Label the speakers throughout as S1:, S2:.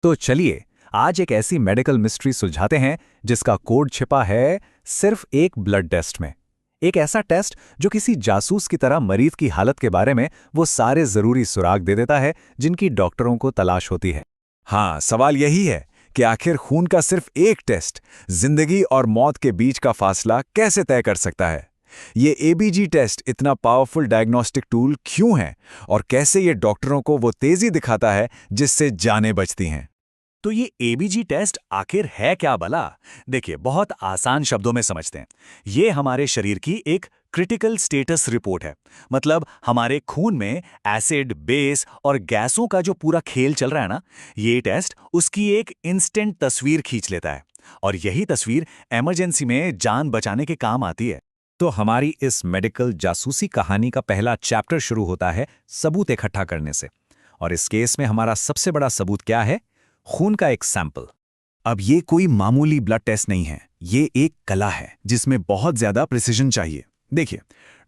S1: तो चलिए आज एक ऐसी मेडिकल मिस्ट्री सुलझाते हैं जिसका कोड छिपा है सिर्फ एक ब्लड टेस्ट में। एक ऐसा टेस्ट जो किसी जासूस की तरह मरीज की हालत के बारे में वो सारे जरूरी सुराग दे देता है जिनकी डॉक्टरों को तलाश होती है।
S2: हाँ, सवाल यही है कि आखिर खून का सिर्फ एक टेस्ट जिंदगी और मौत के बीच का फासला कैसे तय कर सकता है। ये एबीजी टेस्ट इतना पावरफुल डायग्नोस्टिक टूल क्यों है और कैसे ये डॉक्टरों को वो तेजी दिखाता है जिससे जानें बचती हैं।
S1: तो ये एबीजी टेस्ट आखिर है क्या भला? देखिए, बहुत आसान शब्दों में समझते हैं। ये हमारे शरीर की एक क्रिटिकल स्टेटस रिपोर्ट है। मतलब हमारे खून में एसिड, बेस और गैसों का जो पूरा खेल चल रहा है ना, ये टेस्ट उसकी एक इंस्टेंट तस्वीर खींच लेता है। और यही तस्वीर इमरजेंसी में जान बचाने के काम आती है। तो हमारी इस मेडिकल जासूसी कहानी का पहला चैप्टर शुरू होता है सबूत इकट्ठा करने से। और इस केस में हमारा सबसे बड़ा सबूत क्या है? खून का एक सैंपल। अब ये कोई मामूली ब्लड टेस्ट नहीं है, ये एक कला है जिसमें बहुत ज्यादा प्रिसिजन चाहिए। देखिए,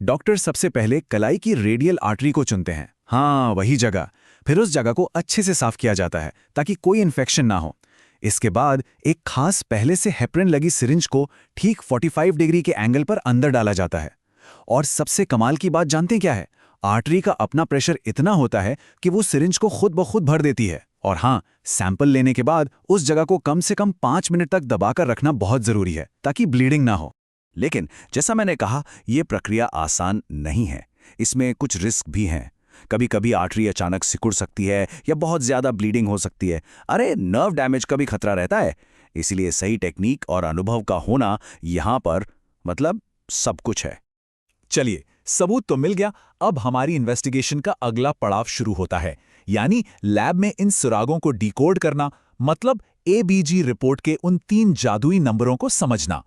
S1: डॉक्टर सबसे पहले कलाई की रेडियल आर्टरी को चुनते हैं। हाँ, वही जगह। फिर उस जगह को अच्छे से साफ किया जाता है ताकि कोई इन्फेक्शन ना हो। इसके बाद एक खास पहले से हेपरिन लगी सिरिंज को ठीक 45 डिग्री के एंगल पर अंदर डाला जाता है। और सबसे कमाल की बात जानते हैं क्या है? आर्टरी का अपना प्रेशर इतना होता है कि वो सिरिंज को खुद ब खुद भर देती है। और हाँ, सैंपल लेने के बाद उस जगह को कम से कम 5 मिनट तक दबाकर रखना बहुत जरूरी है ताकि ब्लीडिंग ना हो। लेकिन जैसा मैंने कहा, यह प्रक्रिया आसान नहीं है। इसमें कुछ रिस्क भी हैं। कभी कभी आर्टरी अचानक सिकुड़ सकती है या बहुत ज्यादा ब्लीडिंग हो सकती है। अरे, नर्व डैमेज का भी खतरा रहता है। इसलिए सही टेक्निक और अनुभव का होना यहां पर मतलब सब कुछ है। चलिए, सबूत तो मिल गया। अब हमारी इन्वेस्टिगेशन का अगला पड़ाव शुरू होता है, यानी लैब में इन सुरागों को डिकोड करना, मतलब एबीजी रिपोर्ट के उन 3 जादुई नंबरों को समझना।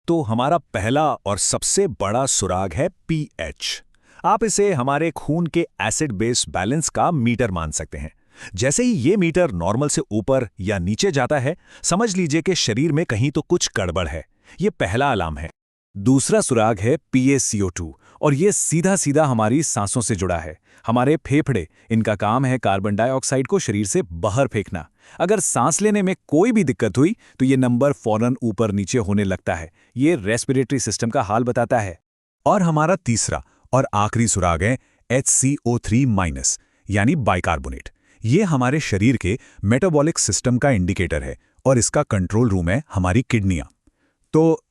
S1: तो हमारा पहला और सबसे बड़ा सुराग है पीएच। आप इसे हमारे खून के एसिड बेस बैलेंस का मीटर मान सकते हैं। जैसे ही ये मीटर नॉर्मल से ऊपर या नीचे जाता है, समझ लीजिए कि शरीर में कहीं तो कुछ गड़बड़ है। ये पहला अलार्म है। दूसरा सुराग है PaCO2 और ये सीधा सीधा हमारी सांसों से जुड़ा है। हमारे फेफड़े, इनका काम है कार्बन डाइऑक्साइड को शरीर से बाहर फेंकना। अगर सांस लेने में कोई भी दिक्कत हुई तो ये नंबर फौरन ऊपर नीचे होने लगता है। ये रेस्पिरेटरी सिस्टम का हाल बताता है। और हमारा तीसरा और आखिरी सुराग है HCO3- यानी बाइकार्बोनेट। ये हमारे शरीर के मेटाबॉलिक सिस्टम का इंडिकेटर है और इसका कंट्रोल रूम है हमारी किडनियां। तो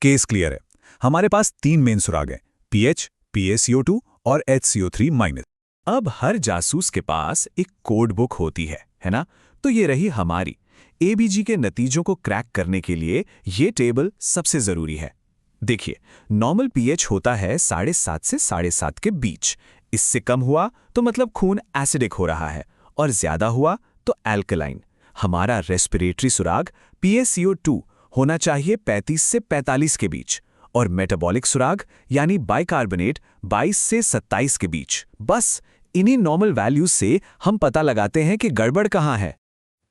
S1: केस क्लियर है। हमारे पास 3 मेन सुराग हैं, पीएच, PaCO2 और HCO3-। अब हर जासूस के पास एक कोड बुक होती है ना? तो ये रही हमारी। एबीजी के नतीजों को क्रैक करने के लिए ये टेबल सबसे जरूरी है। देखिए, नॉर्मल पीएच होता है 7.5 से 7.5 के बीच। इससे कम हुआ तो मतलब खून एसिडिक हो रहा है और ज्यादा हुआ तो एल्कलाइन। हमारा रेस्पिरेटरी सुराग PaCO2 होना चाहिए 35 से 45 के बीच और मेटाबॉलिक सुराग यानी बाइकार्बोनेट 22 से 27 के बीच। बस इन्हीं नॉर्मल वैल्यूज से हम पता लगाते हैं कि गड़बड़ कहाँ है।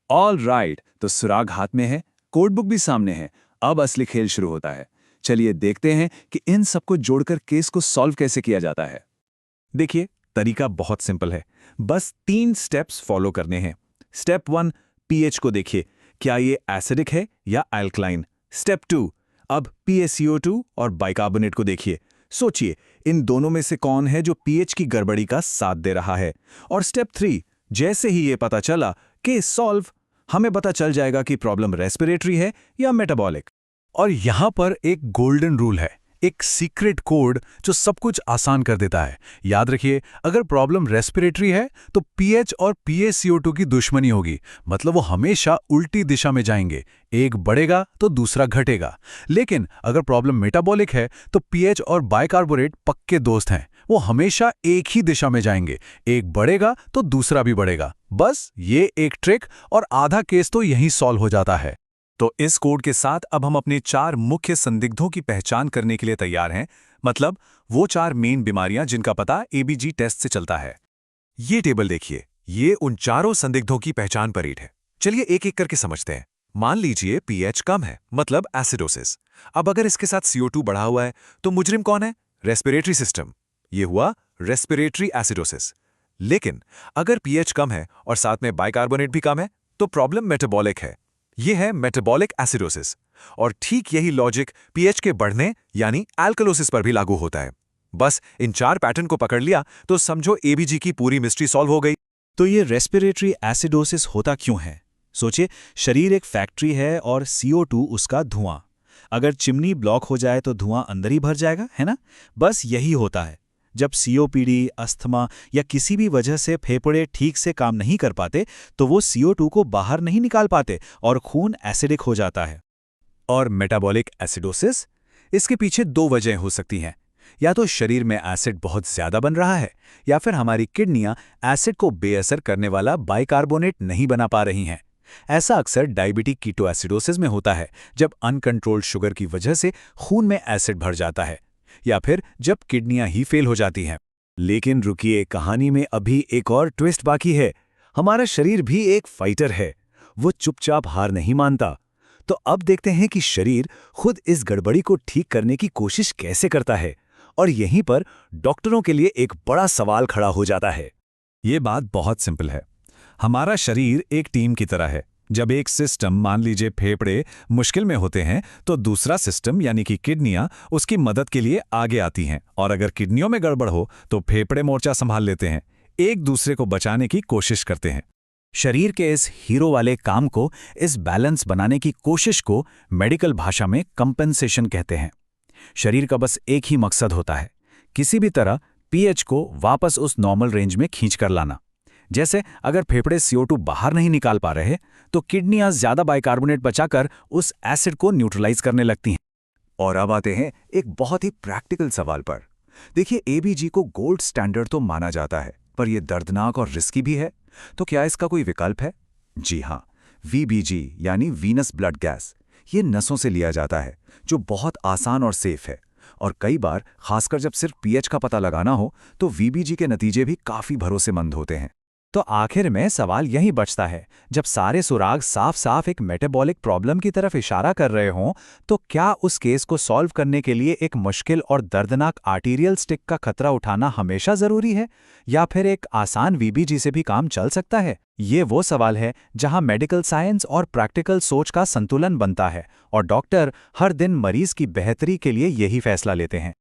S1: ऑल राइट, तो सुराग हाथ में है, कोड बुक भी सामने है। अब असली खेल शुरू होता है। चलिए देखते हैं कि इन सबको जोड़कर केस को सॉल्व कैसे किया जाता है। देखिए, तरीका बहुत सिंपल है। बस 3 स्टेप्स फॉलो करने हैं। स्टेप 1, पीएच को देखिए, क्या ये एसिडिक है या अल्कलाइन। स्टेप 2, अब PaCO2 और बाइकार्बोनेट को देखिए। सोचिए, इन दोनों में से कौन है जो पीएच की गड़बड़ी का साथ दे रहा है। और स्टेप 3, जैसे ही ये पता चला कि सॉल्व, हमें पता चल जाएगा कि प्रॉब्लम रेस्पिरेटरी है या मेटाबॉलिक। और यहां पर एक गोल्डन रूल है, एक सीक्रेट कोड जो सब कुछ आसान कर देता है। याद रखिए, अगर प्रॉब्लम रेस्पिरेटरी है तो पीएच और PaCO2 की दुश्मनी होगी, मतलब वो हमेशा उल्टी दिशा में जाएंगे। एक बढ़ेगा तो दूसरा घटेगा। लेकिन अगर प्रॉब्लम मेटाबॉलिक है तो पीएच और बाइकार्बोनेट पक्के दोस्त हैं, वो हमेशा एक ही दिशा में जाएंगे। एक बढ़ेगा तो दूसरा भी बढ़ेगा। बस ये एक ट्रिक और आधा केस तो यहीं सॉल्व हो जाता है। तो इस कोड के साथ अब हम अपने 4 मुख्य संदिग्धों की पहचान करने के लिए तैयार हैं। मतलब वो 4 मेन बीमारियां जिनका पता एबीजी टेस्ट से चलता है। ये टेबल देखिए, ये उन चारों संदिग्धों की पहचान परेड है। चलिए एक एक करके समझते हैं। मान लीजिए पीएच कम है, मतलब एसिडोसिस। अब अगर इसके साथ CO2 बढ़ा हुआ है तो मुजरिम कौन है? Respiratory system. ये हुआ रेस्पिरेटरी एसिडोसिस। लेकिन अगर पीएच कम है और साथ में बाइकार्बोनेट भी कम है
S2: तो प्रॉब्लम मेटाबॉलिक है। ये है मेटाबॉलिक एसिडोसिस। और ठीक यही लॉजिक पीएच के बढ़ने यानी एल्कलोसिस पर भी लागू होता है। बस इन 4 पैटर्न को पकड़ लिया तो समझो एबीजी की पूरी मिस्ट्री सॉल्व हो गई।
S1: तो ये रेस्पिरेटरी एसिडोसिस होता क्यों है? सोचिए, शरीर एक फैक्ट्री है और CO2 उसका धुआं। अगर चिमनी ब्लॉक हो जाए तो धुआं अंदर ही भर जाएगा, है ना? बस यही होता है। जब COPD, अस्थमा या किसी भी वजह से फेफड़े ठीक से काम नहीं कर पाते तो वो CO2 को बाहर नहीं निकाल पाते और खून एसिडिक हो जाता है।
S2: और मेटाबॉलिक एसिडोसिस? इसके पीछे 2 वजहें हो सकती हैं। या तो शरीर में एसिड बहुत ज्यादा बन रहा है, या फिर हमारी किडनियां एसिड को बेअसर करने वाला बाइकार्बोनेट नहीं बना पा रही हैं। ऐसा अक्सर डायबिटिक कीटोएसिडोसिस में होता है, जब अनकंट्रोल्ड शुगर की वजह से खून में एसिड भर जाता है, या फिर जब किडनियां ही फेल हो जाती हैं।
S1: लेकिन रुकिए, कहानी में अभी एक और ट्विस्ट बाकी है। हमारा शरीर भी एक फाइटर है, वो चुपचाप हार नहीं मानता। तो अब देखते हैं कि शरीर खुद इस गड़बड़ी को ठीक करने की कोशिश कैसे करता है। और यहीं पर डॉक्टरों के लिए एक बड़ा सवाल खड़ा हो जाता है।
S2: ये बात बहुत सिंपल है। हमारा शरीर एक टीम की तरह है। जब एक सिस्टम, मान लीजिए फेफड़े, मुश्किल में होते हैं तो दूसरा सिस्टम यानी कि किडनियां उसकी मदद के लिए आगे आती हैं। और अगर किडनियों में गड़बड़ हो तो फेफड़े मोर्चा संभाल लेते हैं, एक दूसरे को बचाने की कोशिश करते हैं।
S1: शरीर के इस हीरो वाले काम को, इस बैलेंस बनाने की कोशिश को मेडिकल भाषा में कंपेंसेशन कहते हैं। शरीर का बस एक ही मकसद होता है, किसी भी तरह पीएच को वापस उस नॉर्मल रेंज में खींचकर लाना। जैसे अगर फेफड़े CO2 बाहर नहीं निकाल पा रहे तो किडनियां ज्यादा बाइकार्बोनेट बचाकर उस एसिड को न्यूट्रलाइज करने लगती हैं।
S2: और अब आते हैं एक बहुत ही प्रैक्टिकल सवाल पर। देखिए, एबीजी को गोल्ड स्टैंडर्ड तो माना जाता है, पर यह दर्दनाक और रिस्की भी है। तो क्या इसका कोई विकल्प है? जी हाँ, वीबीजी यानी वीनस ब्लड गैस। ये नसों से लिया जाता है, जो बहुत आसान और सेफ है। और कई बार, खासकर जब सिर्फ पीएच का पता लगाना हो, तो वीबीजी के नतीजे भी काफी भरोसेमंद होते हैं।
S1: तो आखिर में सवाल यही बचता है, जब सारे सुराग साफ साफ एक मेटाबॉलिक प्रॉब्लम की तरफ इशारा कर रहे हों, तो क्या उस केस को सॉल्व करने के लिए एक मुश्किल और दर्दनाक आर्टीरियल स्टिक का खतरा उठाना हमेशा जरूरी है, या फिर एक आसान वीबीजी से भी काम चल सकता है? ये वो सवाल है जहां मेडिकल साइंस और प्रैक्टिकल सोच का संतुलन बनता है, और डॉक्टर हर दिन मरीज की बेहतरी के लिए यही फैसला लेते हैं।